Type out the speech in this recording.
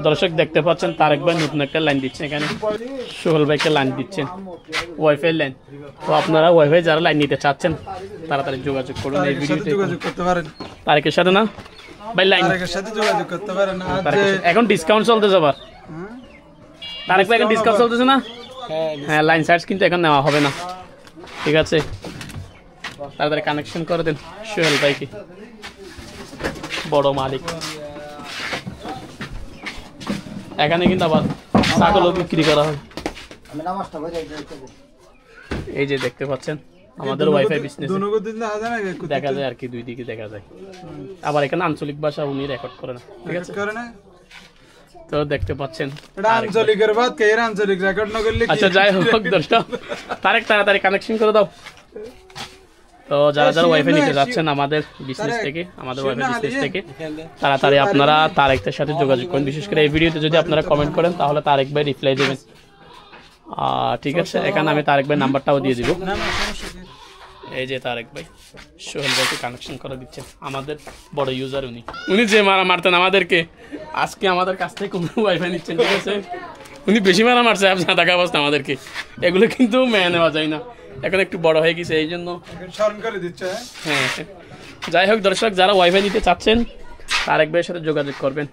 দর্শক দেখতে পাচ্ছেন তারেক ভাই নতুন একটা লাইন দিচ্ছেন, এখানে সোহেল ভাইকে লাইন দিচ্ছেন, ওয়াইফাই লাইন। তো আপনারা ওয়াইফাই যারা লাইন নিতে চাচ্ছেন তাড়াতাড়ি যোগাযোগ করুন, এই ভিডিওতে যোগাযোগ করতে পারেন তারেকের সাথে। না ভাই লাইন তারেকের সাথে যোগাযোগ করতে পারেন, এখন ডিসকাউন্ট চলতেছে আবার। তারেক ভাই এখন ডিসকাউন্ট চলতেছে না? হ্যাঁ, লাইন চার্জ কিন্তু এখন নেওয়া হবে না, ঠিক আছে? তাড়াতাড়ি কানেকশন করে দেন সোহেল ভাইকে, বড় মালিক। এখানে কিন্তু আবার ছাগলও বিক্রি করা হয়। এই যে দেখতে পাচ্ছেন আমাদের ওয়াইফাই বিজনেস দেখা যায় আর কি, দুই দিকে দেখা যায়। আবার এখানে আঞ্চলিক ভাষা উনি রেকর্ড করে না, ঠিক আছে? তো দেখতে পাচ্ছেন আচ্ছা, যাই হোক দর্শক, তারেক তাড়াতাড়ি কানেকশন করে দাও। তো যারা যারা ওয়াইফাই নিতে যাচ্ছেন আমাদের বিজনেস থেকে, আমাদের ওয়াইফাই বিজনেস থেকে, তাড়াতাড়ি আপনারা তারেকের সাথে যোগাযোগ করুন। বিশেষ করে এই ভিডিওতে যদি আপনারা কমেন্ট করেন তাহলে তারেক ভাই রিপ্লাই দেবেন, ঠিক আছে? এখানে আমি তারেক ভাই নাম্বারটাও দিয়ে দিব। এই যে তারেক ভাই সোহেল ভাইকে কানেকশন করে দিচ্ছেন, আমাদের বড় ইউজার উনি যে মারা মারতেন আমাদেরকে, আজকে আমাদের কাছ থেকে ওয়াইফাই নিচ্ছেন, ঠিক আছে? উনি বেশি মারা মারছে সাদা কাগজ আমাদেরকে, এগুলো কিন্তু মেনে নেওয়া যায় না, এখন একটু বড় হয়ে গেছে এই জন্য স্মরণ করে দিচ্ছে। হ্যাঁ, যাই হোক দর্শক, যারা ওয়াইফাই নিতে চাচ্ছেন তারেক ভাইয়ের সাথে যোগাযোগ করবেন।